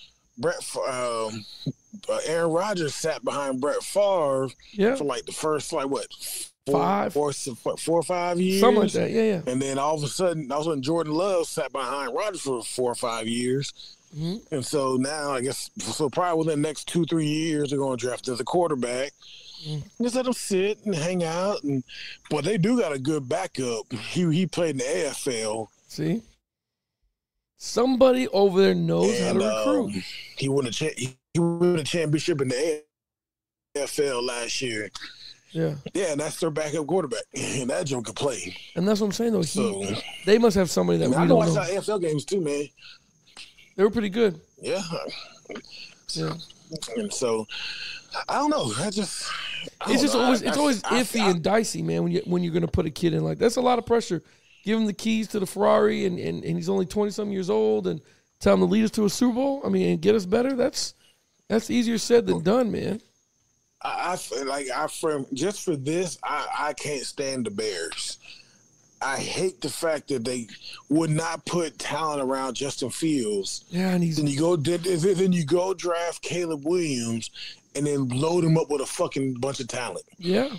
Aaron Rodgers sat behind Brett Favre for like the first 4 or 5 years, something like that. Yeah. And then all of a sudden Jordan Love sat behind Rodgers for 4 or 5 years, and so now I guess probably within the next 2-3 years they're going to draft as a quarterback. Just let them sit and hang out, but they do got a good backup. He played in the AFL. See. Somebody over there knows how to recruit. He won a championship in the AFL last year. Yeah. Yeah, and that's their backup quarterback. And that joke could play. And that's what I'm saying, though. They must have somebody that we don't know. I watched AFL games, too, man. They were pretty good. Yeah. Yeah. And so, I don't know. It's always iffy and dicey, man, when you're going to put a kid in like that. That's a lot of pressure. Give him the keys to the Ferrari, and he's only 20-something years old, and tell him to lead us to a Super Bowl. I mean, and get us better. That's easier said than done, man. Just for this, I can't stand the Bears. I hate the fact that they would not put talent around Justin Fields. Yeah, and then you go draft Caleb Williams, and then load him up with a fucking bunch of talent. Yeah.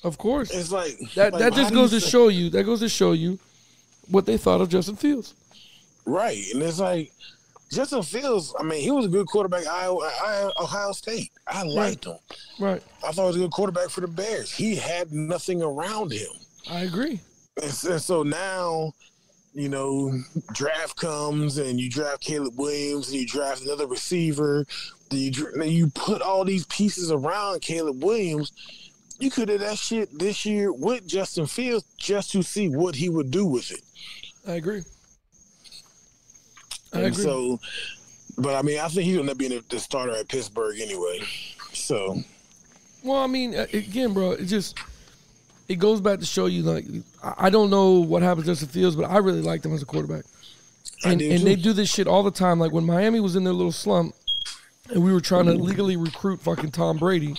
Of course. It's like that just goes to show you. That goes to show you what they thought of Justin Fields. Right. And it's like Justin Fields, I mean, he was a good quarterback at Ohio State. I liked him. Right. I thought he was a good quarterback for the Bears. He had nothing around him. I agree. And so now, draft comes and you draft Caleb Williams and you draft another receiver. Then you put all these pieces around Caleb Williams. You could have that shit this year with Justin Fields just to see what he would do with it. I agree. So, but I mean, I think he's gonna be the starter at Pittsburgh anyway. So, well, I mean, again, bro, it goes back to show you, like, I don't know what happens to Justin Fields, but I really liked him as a quarterback. And they do this shit all the time. Like when Miami was in their little slump, and we were trying to legally recruit fucking Tom Brady,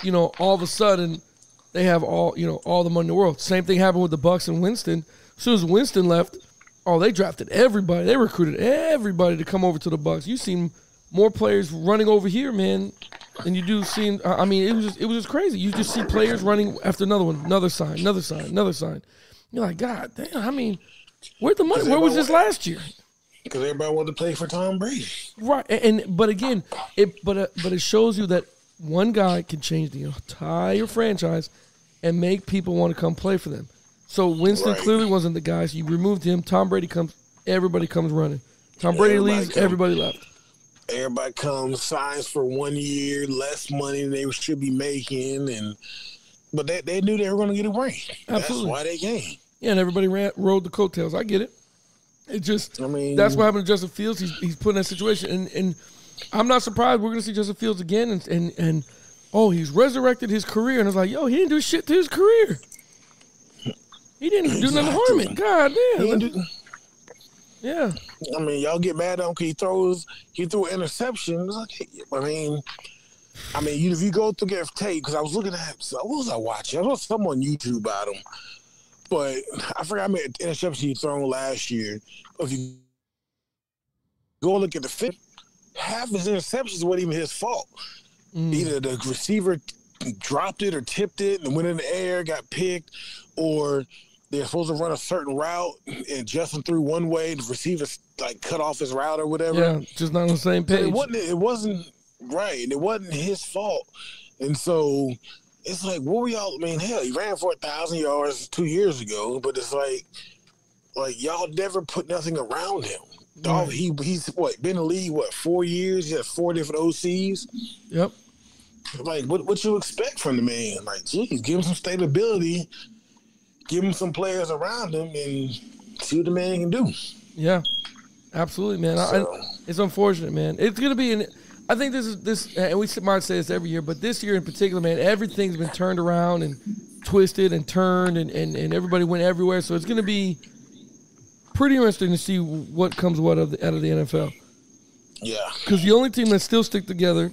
you know, all of a sudden they have all the money in the world. Same thing happened with the Bucs and Winston. As soon as Winston left, they drafted everybody. They recruited everybody to come over to the Bucs. You seen more players running over here, man, than you do seeing. I mean, it was just crazy. You just see players running after another one, another sign. You're like, God damn. I mean, where'd the money? Where was this last year? Because everybody wanted to play for Tom Brady, right? But again, it shows you that one guy can change the entire franchise and make people want to come play for them. So Winston clearly wasn't the guy. So you removed him. Tom Brady comes. Everybody comes running. Tom Brady leaves. Everybody left. Everybody comes, signs for 1 year, less money than they should be making, but they knew they were going to get a ring. Absolutely. That's why they came. Yeah, and everybody rode the coattails. I get it. It just, I mean, that's what happened to Justin Fields. He's put in that situation, and I'm not surprised we're going to see Justin Fields again. And he's resurrected his career, and it's like, he didn't do shit to his career. He didn't do nothing to harm it. God damn. Yeah. I mean, y'all get mad at him because he threw an interception. I mean, if you go through get tape, because I was looking at, what was I watching? I saw something on YouTube about him, but I forgot how many interceptions he thrown last year. If you go look at the film, half his interceptions weren't even his fault. Either the receiver dropped it or tipped it and went in the air, got picked, or they're supposed to run a certain route and Justin threw one way, the receiver like cut off his route or whatever. Yeah, just not on the same page. It wasn't right. It wasn't his fault. And so it's like, what were y'all? I mean, hell, he ran for 1,000 yards 2 years ago, but it's like y'all never put nothing around him. Right. He's been in the league 4 years? He has 4 different OCs. Yep. Like, what you expect from the man? Like, geez, give him some stability. Give him some players around him and see what the man can do. Yeah, absolutely, man. It's unfortunate, man. It's going to be I think this, and we might say this every year, but this year in particular, man, everything's been turned around and twisted and turned, and everybody went everywhere. So it's going to be pretty interesting to see what comes out of the NFL. Yeah. Because the only team that still stick together,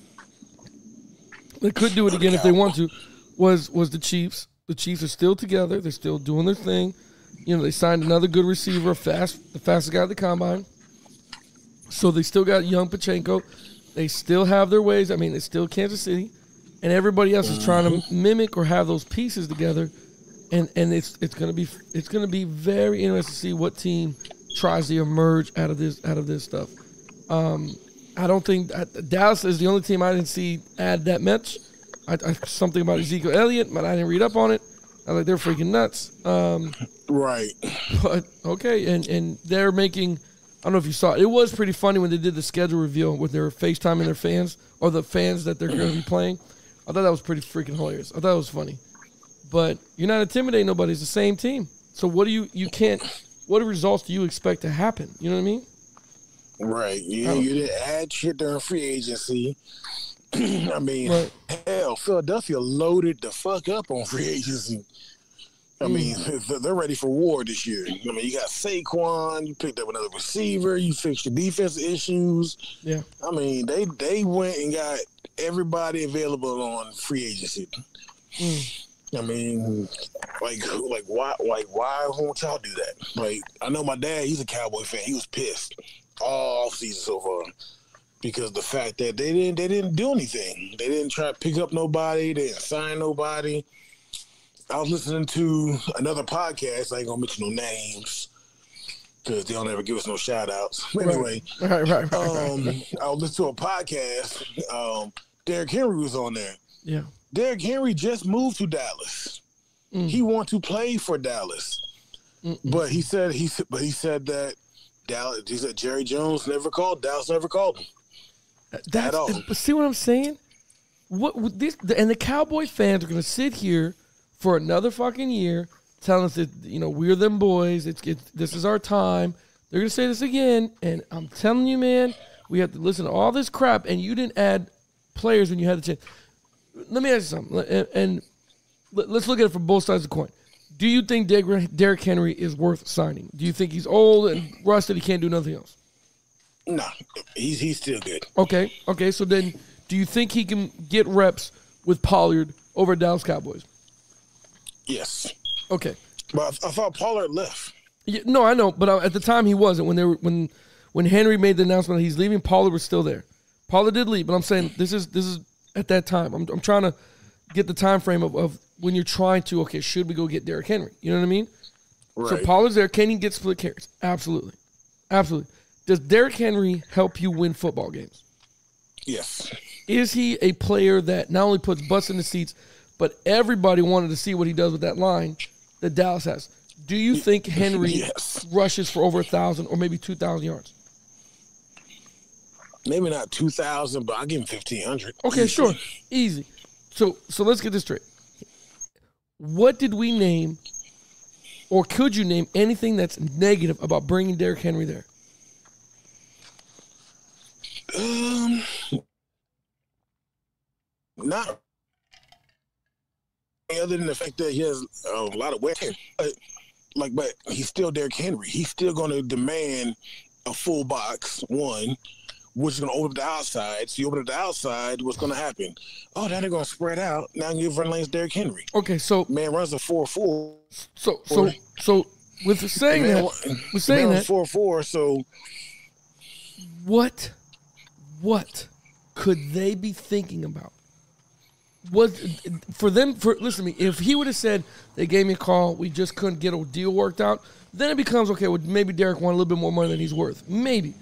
that could do it again if they want to, was the Chiefs. The Chiefs are still together. They're still doing their thing. They signed another good receiver, the fastest guy at the combine. So they still got young Pachenko. They still have their ways. I mean, it's still Kansas City. And everybody else is trying to mimic or have those pieces together. And it's gonna be very interesting to see what team tries to emerge out of this stuff. I don't think Dallas is the only team I didn't see add that much. Something about Ezekiel Elliott, but I didn't read up on it. I was like, they're freaking nuts. Right. But, okay, and they're making, I don't know if you saw it. It was pretty funny when they did the schedule reveal with their FaceTiming their fans, or the fans that they're going to be playing. I thought that was pretty freaking hilarious. I thought it was funny. But you're not intimidating nobody. It's the same team. So what results do you expect to happen? You know what I mean? Right. You didn't add shit during free agency. I mean, hell, Philadelphia loaded the fuck up on free agency. I mean, they're ready for war this year. I mean, you got Saquon, you picked up another receiver, you fixed your defense issues. Yeah. I mean, they went and got everybody available on free agency. I mean, like why won't y'all do that? Like, I know my dad, he's a Cowboy fan. He was pissed all season so far. Because the fact that they didn't do anything. They didn't try to pick up nobody. They didn't sign nobody. I was listening to another podcast. I ain't going to mention no names because they don't ever give us no shout-outs. Anyway, right. I was listening to a podcast. Derrick Henry was on there. Yeah. Derrick Henry just moved to Dallas. He wants to play for Dallas. But he said that Dallas, he said Jerry Jones never called. Dallas never called him. See what I'm saying? And the Cowboy fans are going to sit here for another fucking year telling us that, we're them boys. This is our time. They're going to say this again. And I'm telling you, man, we have to listen to all this crap. And you didn't add players when you had the chance. Let me ask you something. And let's look at it from both sides of the coin. Do you think Derrick Henry is worth signing? Do you think he's old and rusted? He can't do nothing else? No, he's still good. Okay. So then, do you think he can get reps with Pollard over Dallas Cowboys? Yes. Okay. But I thought Pollard left. Yeah, no, I know, but at the time he wasn't. When Henry made the announcement that he's leaving, Pollard was still there. Pollard did leave, but I'm saying this is at that time. I'm trying to get the time frame of when you're trying to, okay, should we go get Derrick Henry? You know what I mean? Right. So Pollard's there. Can he get split carries? Absolutely. Does Derrick Henry help you win football games? Yes. Is he a player that not only puts butts in the seats, but everybody wanted to see what he does with that line that Dallas has? Do you think Henry rushes for over 1,000 or maybe 2,000 yards? Maybe not 2,000, but I'll give him 1,500. Okay, sure. Easy. So let's get this straight. What did we name, or could you name anything that's negative about bringing Derrick Henry there? Not other than the fact that he has a lot of wear. But he's still Derrick Henry. He's still going to demand a full box, one, which is going to open up the outside. So you open up the outside, what's going to happen? Oh, now they're going to spread out. Now you give run lanes Derrick Henry. Okay, so man runs a 4-4. So with saying that, 4-4. So what could they be thinking about? Listen to me, if he would have said they gave me a call, we just couldn't get a deal worked out, then it becomes okay, well, maybe Derrick wanted a little bit more money than he's worth. Maybe.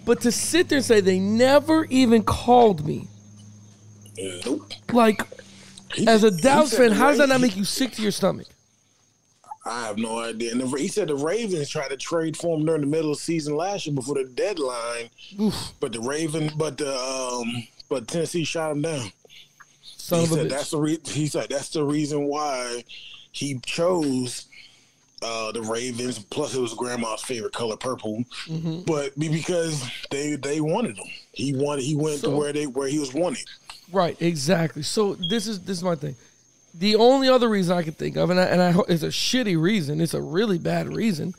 But to sit there and say they never even called me, like, as a Dallas fan, how does that not make you sick to your stomach? I have no idea. And he said the Ravens tried to trade for him during the middle of the season last year before the deadline. Oof. But Tennessee shot him down. He said that's the reason why he chose the Ravens. Plus, it was grandma's favorite color, purple. Mm-hmm. But because they wanted him, he went to where he was wanted. Right, exactly. So this is my thing. The only other reason I could think of, and I it's a shitty reason, it's a really bad reason,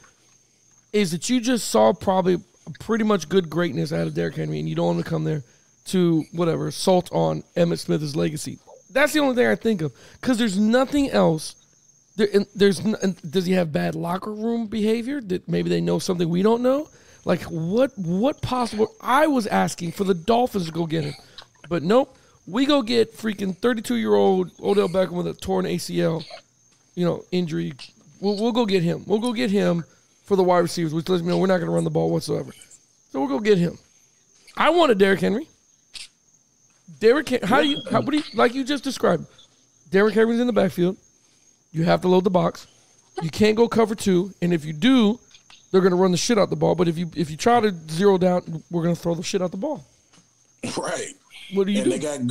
is that you just saw probably pretty much good greatness out of Derrick Henry, and you don't want to come there to assault on Emmitt Smith's legacy. That's the only thing I think of, because there's nothing else. Does he have bad locker room behavior? That maybe they know something we don't know? Like what possible? I was asking for the Dolphins to go get him, but nope. We go get freaking 32-year-old Odell Beckham with a torn ACL, injury. We'll go get him. We'll go get him for the wide receivers, which lets me know we're not going to run the ball whatsoever. So we'll go get him. I wanted Derrick Henry. Like you just described, Derrick Henry's in the backfield. You have to load the box. You can't go cover two, and if you do, they're going to run the shit out the ball. But if you try to zero down, we're going to throw the shit out the ball. Right. What do you do? They got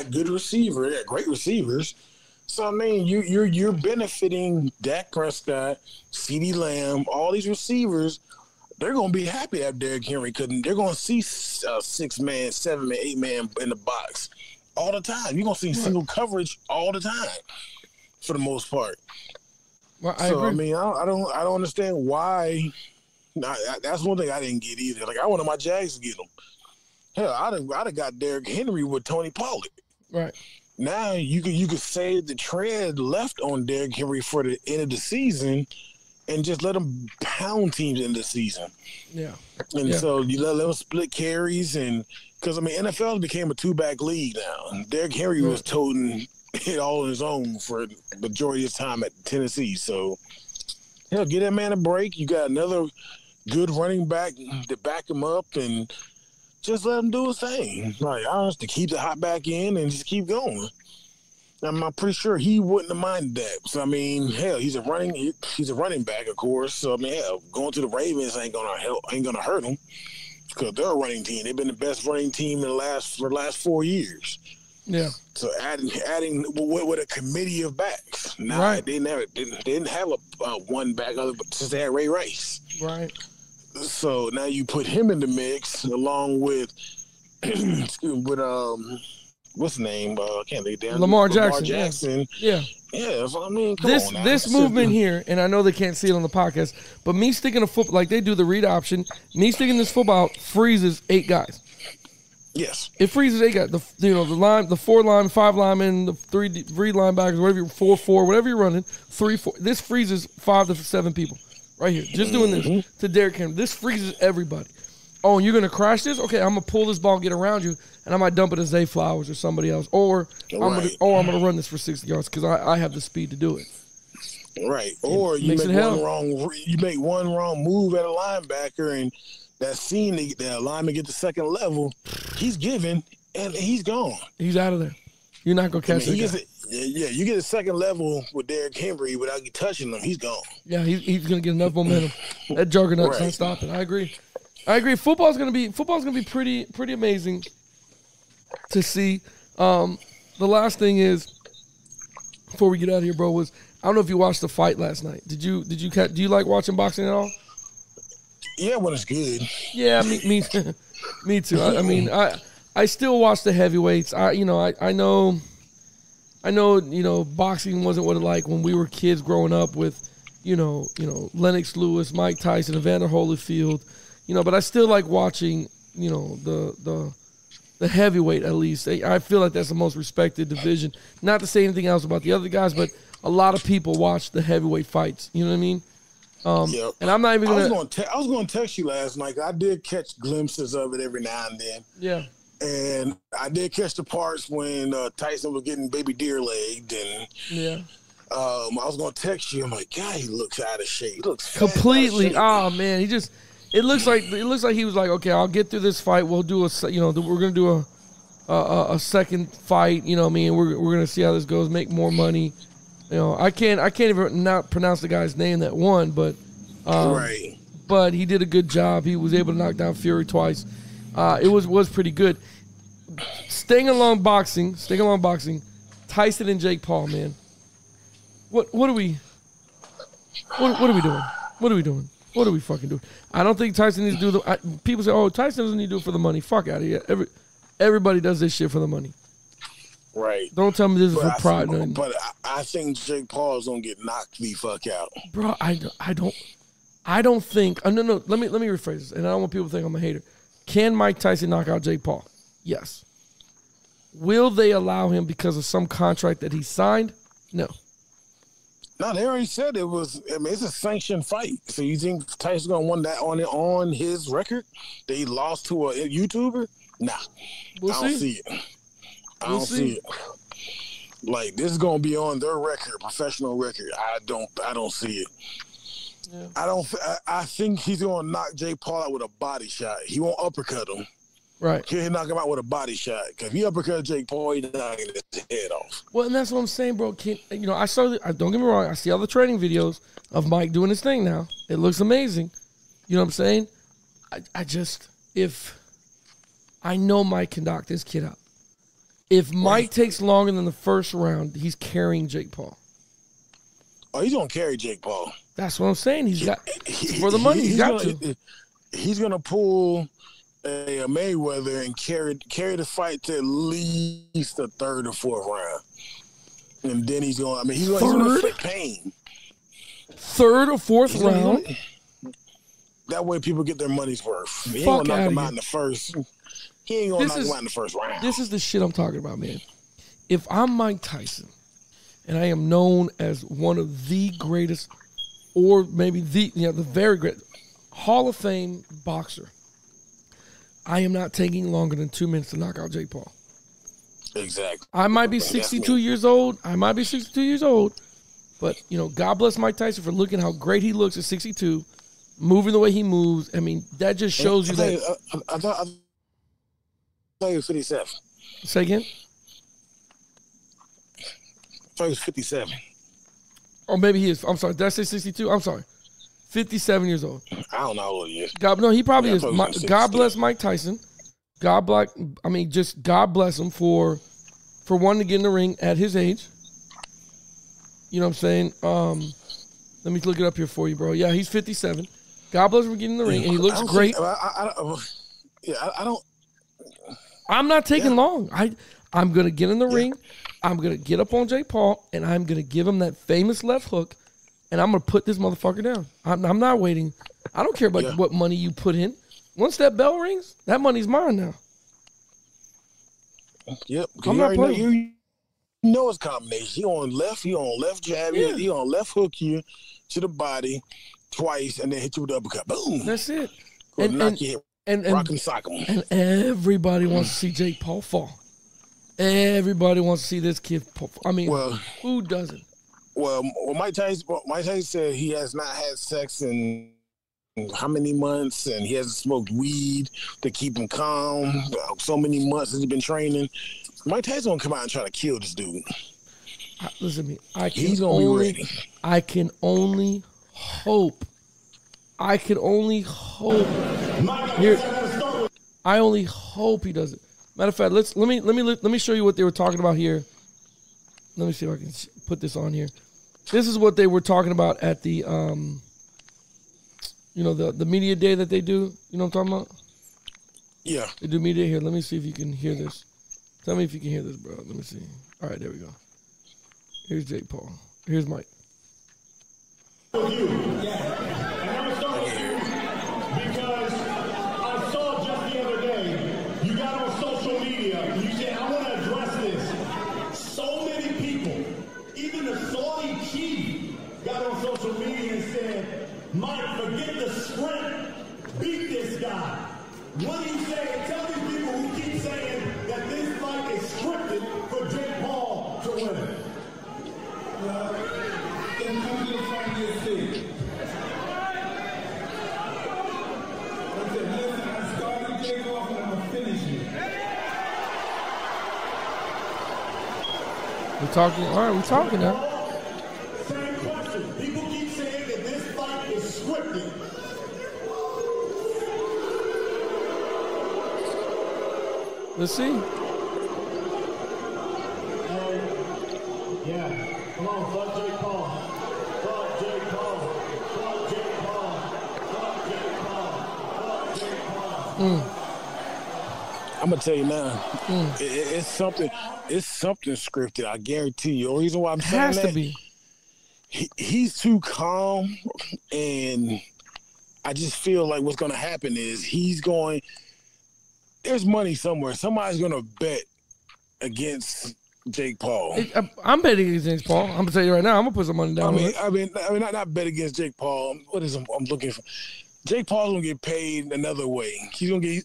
good receivers. They got great receivers. So I mean, you're benefiting Dak Prescott, CeeDee Lamb, all these receivers. They're gonna be happy to have Derrick Henry because they're gonna see 6-man, 7-man, 8-man in the box all the time. You're gonna see single coverage all the time for the most part. Well, I agree. I mean, I don't understand why. That's one thing I didn't get either. Like I wanted my Jags to get him. Hell, I'd have got Derrick Henry with Tony Pollard. Right. Now you could save the tread left on Derrick Henry for the end of the season and just let him pound teams in the season. Yeah. And so you let them split carries because NFL became a 2-back league now. Derrick Henry was toting it all on his own for the majority of his time at Tennessee. So hell, get that man a break. You got another good running back to back him up and just let him do his thing. Like, honestly, keep the hot back in and just keep going. I'm pretty sure he wouldn't have minded that. So, I mean, hell, he's a running back, of course. So, I mean, hell, going to the Ravens ain't gonna hurt him because they're a running team. They've been the best running team for the last 4 years. Yeah. So adding with a committee of backs. Nah, right. They didn't have a one back other since they had Ray Rice. Right. So now you put him in the mix along with what's the name? I can't think down. Lamar Jackson. Yeah. Yeah. So, I mean, this movement here, and I know they can't see it on the podcast, but me sticking a football like they do the read option, me sticking this football out freezes 8 guys. Yes. It freezes 8 guys. The 4 line, 5 linemen, the 3 linebackers, whatever 4-4, whatever you're running, 3-4. This freezes 5 to 7 people right here. Just doing this to Derrick Henry. This freezes everybody. Oh, and you're gonna crash this? Okay, I'm gonna pull this ball, and get around you, and I might dump it to Zay Flowers or somebody else, or I'm gonna run this for 60 yards because I have the speed to do it. Right. Or you make one wrong move at a linebacker, and that scene the lineman get the second level, he's giving and he's gone. He's out of there. You're not gonna catch him. You get a second level with Derrick Henry without you touching him, he's gone. Yeah, he's gonna get enough momentum. That juggernaut's can't stop it. I agree. Football's gonna be pretty amazing to see. The last thing is, before we get out of here, bro, was I don't know if you watched the fight last night. Do you like watching boxing at all? Yeah, when it's good. Yeah, me too. I mean, I still watch the heavyweights. I know boxing wasn't what it like when we were kids growing up with, Lennox Lewis, Mike Tyson, Evander Holyfield. But I still like watching, the heavyweight at least. I feel like that's the most respected division. Not to say anything else about the other guys, but a lot of people watch the heavyweight fights. You know what I mean? Yep. And I'm not even gonna. I was going to text you last night. I did catch glimpses of it every now and then. Yeah. And I did catch the parts when Tyson was getting baby deer legged, and I was going to text you. I'm like, God, he looks out of shape. He looks completely. Oh man, It looks like he was like, okay, I'll get through this fight. We'll do we're gonna do a second fight. You know what I mean? We're gonna see how this goes. Make more money. I can't even not pronounce the guy's name that won, but right. But he did a good job. He was able to knock down Fury twice. It was pretty good. Staying along boxing. Tyson and Jake Paul, man. What are we doing? What are we doing? What are we fucking doing? I don't think Tyson needs to do people say, oh, Tyson doesn't need to do it for the money. Fuck out of here. Everybody does this shit for the money. Right. Don't tell me this is for pride. But I think Jake Paul is gonna get knocked the fuck out. Bro, I don't think. No. Let me rephrase this, and I don't want people to think I'm a hater. Can Mike Tyson knock out Jake Paul? Yes. Will they allow him because of some contract that he signed? No. No, they already said it was. I mean, it's a sanctioned fight. So you think Tyson's gonna win that on his record? That he lost to a YouTuber? Nah, I don't see it. I don't see it. Like, this is gonna be on their record, professional record. I don't see it. Yeah. I think he's gonna knock Jake Paul out with a body shot. He won't uppercut him. Right. He'll knock him out with a body shot. Because if he uppercut Jake Paul, he's knocking his head off. Well, and that's what I'm saying, bro. I saw. Don't get me wrong. I see all the training videos of Mike doing his thing now. It looks amazing. You know what I'm saying? If I know Mike can knock this kid out. If Mike takes longer than the first round, he's carrying Jake Paul. Oh, he's gonna carry Jake Paul. That's what I'm saying. He's got for the money. He's got to. He's gonna pull a Mayweather and carry the fight to at least the third or fourth round, and then he's gonna inflict pain. Third or fourth round. That way, people get their money's worth. He ain't Fuck gonna knock him out in the first. He ain't gonna knock him out in the first round. This is the shit I'm talking about, man. If I'm Mike Tyson, and I am known as one of the greatest, or maybe the very great Hall of Fame boxer, I am not taking longer than 2 minutes to knock out Jake Paul. Exactly. I might be 62 years old. But, God bless Mike Tyson for looking how great he looks at 62, moving the way he moves. I mean, that just shows you that. I thought he was 57. Say again? I thought he was 57. Or maybe he is. I'm sorry. Did I say 62? I'm sorry. 57 years old. I don't know how old he is. He probably is. God bless Mike Tyson. God bless him for for wanting to get in the ring at his age. You know what I'm saying? Let me look it up here for you, bro. Yeah, he's 57. God bless him for getting in the ring, and he looks great. I don't. I'm not taking long. I'm going to get in the ring. I'm going to get up on Jake Paul, and I'm going to give him that famous left hook, and I'm going to put this motherfucker down. I'm not waiting. I don't care about what money you put in. Once that bell rings, that money's mine now. Yep. I'm not playing. You know his combination. He on left jab, he on left hook you to the body twice, and then hit you with the uppercut. Boom. That's it. And knock you, rock him, sock him. And everybody wants to see Jake Paul fall. Everybody wants to see this kid fall. I mean, who doesn't? Well, Mike Tyson said he has not had sex in how many months, and he hasn't smoked weed to keep him calm. So many months has he been training. Mike Tyson gonna come out and try to kill this dude. Listen to me. He's gonna be ready. I can only hope. I only hope he does it. Matter of fact, let me show you what they were talking about here. Let me see if I can put this on here. This is what they were talking about at the the media day that they do. You know what I'm talking about? Yeah. They do media here. Let me see if you can hear this. Tell me if you can hear this, bro. Let me see. All right, there we go. Here's Jake Paul. Here's Mike. Because I saw just the other day, you got on social media, and you said, I want to address this. So many people, even the Saudi chief, got on social media and said, Mike, forget the script. Beat this guy. What do you say? Tell these people who keep saying that this fight is scripted for Jake Paul to win. Then come to the front of your seat. I said, listen, I started Jake off and I'm going to finish it. We're talking. All right, we're talking now. Same question. People keep saying that this fight is scripted. Let's see. Yeah. Come on, fuck Jake Paul. Fuck Jake Paul. Fuck Jake Paul. Fuck Jake Paul. Fuck Jake Paul. I'm gonna tell you now, it's something scripted. I guarantee you. The reason why I'm saying Has that, to be. He's too calm, and I just feel like what's gonna happen is there's money somewhere. Somebody's gonna bet against Jake Paul. I'm betting against Jake Paul. I'm gonna tell you right now. I'm gonna put some money down. I mean, not bet against Jake Paul. What is I'm looking for? Jake Paul's gonna get paid another way. He's gonna get.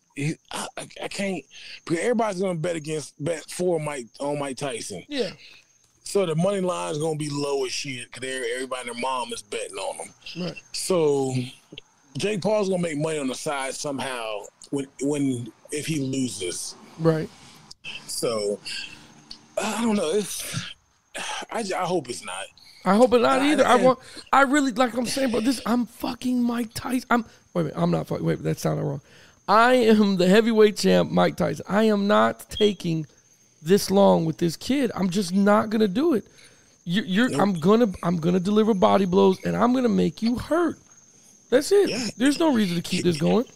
I can't because everybody's gonna bet for Mike Tyson. Yeah. So the money line is gonna be low as shit because everybody and their mom is betting on him. Right. So Jake Paul's gonna make money on the side somehow if he loses. Right. So I don't know. I hope it's not. I hope it's not either. I really like I'm saying, but I'm fucking Mike Tyson. Wait a minute, I'm not fucking. Wait, that sounded wrong. I am the heavyweight champ, Mike Tyson. I am not taking this long with this kid. I'm just not gonna do it. I'm gonna deliver body blows and I'm gonna make you hurt. That's it. Yeah. There's no reason to keep this going.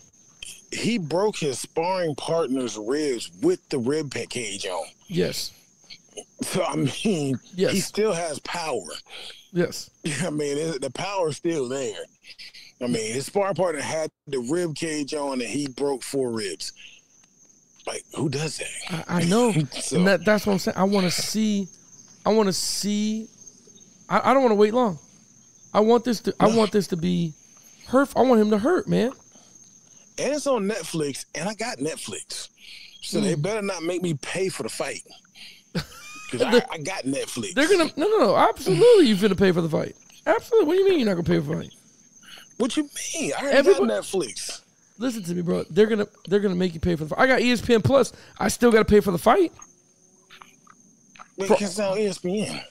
He broke his sparring partner's ribs with the rib cage on. Yes. So, I mean, He still has power. Yes. I mean, the power's still there. I mean, his sparring partner had the rib cage on and he broke 4 ribs. Like, who does that? I know. So, and that's what I'm saying. I want to see. I don't want to wait long. I want this to be hurt. I want him to hurt, man. And it's on Netflix, and I got Netflix. So they better not make me pay for the fight. Because I got Netflix. They're gonna no. Absolutely, you finna pay for the fight. Absolutely. What do you mean you're not gonna pay for the fight? What you mean? I already got Netflix. Listen to me, bro. They're gonna make you pay for the fight. I got ESPN Plus. I still gotta pay for the fight. Wait, it's on ESPN.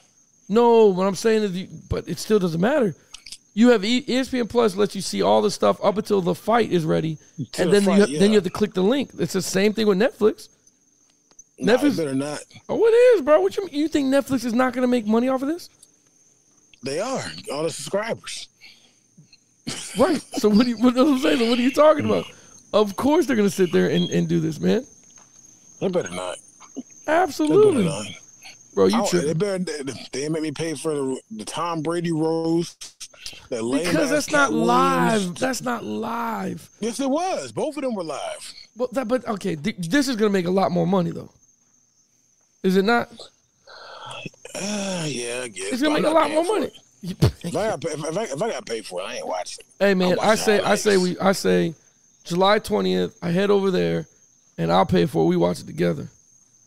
No, what I'm saying is, but it still doesn't matter. You have ESPN Plus lets you see all the stuff up until the fight is ready, and then you have to click the link. It's the same thing with Netflix. No, Netflix better not. Oh, it is, bro. What you think Netflix is not going to make money off of this? They are all the subscribers. Right. So what I'm saying? So what are you talking about? Of course they're going to sit there and do this, man. They better not. Absolutely. They better not. Bro, you tripping. They make me pay for the Tom Brady roast. Because that's not live. That's not live. Yes, it was. Both of them were live. But okay, this is going to make a lot more money, though. Is it not? Yeah, I guess. It's going to make a lot more money. If I got to pay for it, I ain't watching. Hey, man, I say July 20th, I head over there, and I'll pay for it. We watch it together.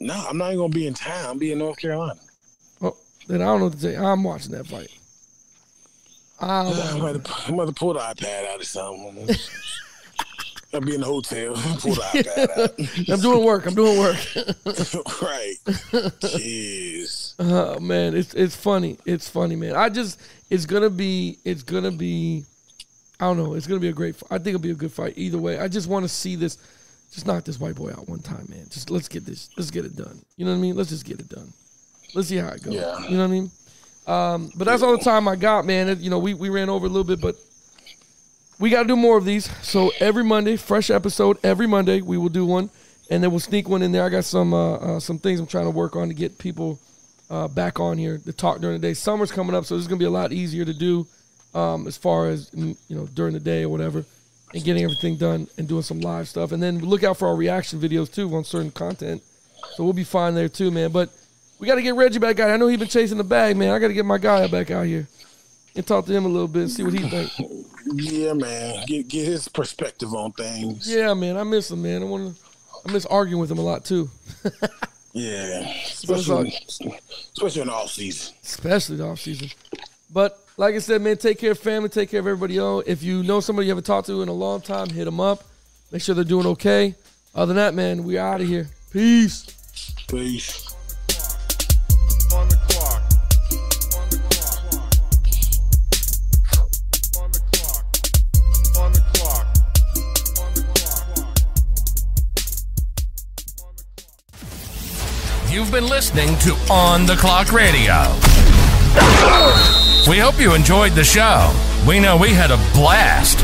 No, I'm not even going to be in town. I'll be in North Carolina. Oh, then I don't know what to say. I'm watching that fight. I'm going to pull the iPad out or something. I'll be in the hotel. Pull the iPad out. I'm doing work. Right. Jeez. Oh, man, it's funny. It's funny, man. It's gonna be. I don't know. It's gonna be a great. I think it'll be a good fight either way. I just want to see this. Just knock this white boy out one time, man. Just let's get it done. You know what I mean? Let's just get it done. Let's see how it goes. Yeah. You know what I mean? But that's all the time I got, man. We ran over a little bit, but we got to do more of these. So every Monday, fresh episode. Every Monday we will do one, and then we'll sneak one in there. I got some things I'm trying to work on to get people back on here to talk during the day. Summer's coming up, so this is gonna be a lot easier to do as far as during the day or whatever, and getting everything done and doing some live stuff. And then look out for our reaction videos too on certain content. So we'll be fine there too, man. But we got to get Reggie back out. I know he's been chasing the bag, man. I got to get my guy back out here and talk to him a little bit and see what he thinks. Yeah, man. Get his perspective on things. Yeah, man. I miss him, man. I miss arguing with him a lot too. Yeah, especially in the off season. Especially the off season. But like I said, man, take care of family, take care of everybody else. If you know somebody you haven't talked to in a long time, hit them up. Make sure they're doing okay. Other than that, man, we out of here. Peace. Peace. On the clock. On the clock. On the clock. On the clock. On the clock. You've been listening to On the Clock Radio. We hope you enjoyed the show. We know we had a blast.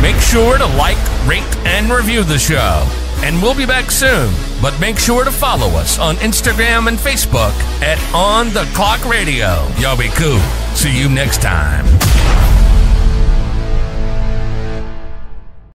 Make sure to like, rate, and review the show. And we'll be back soon. But make sure to follow us on Instagram and Facebook at On the Clock Radio. Y'all be cool. See you next time.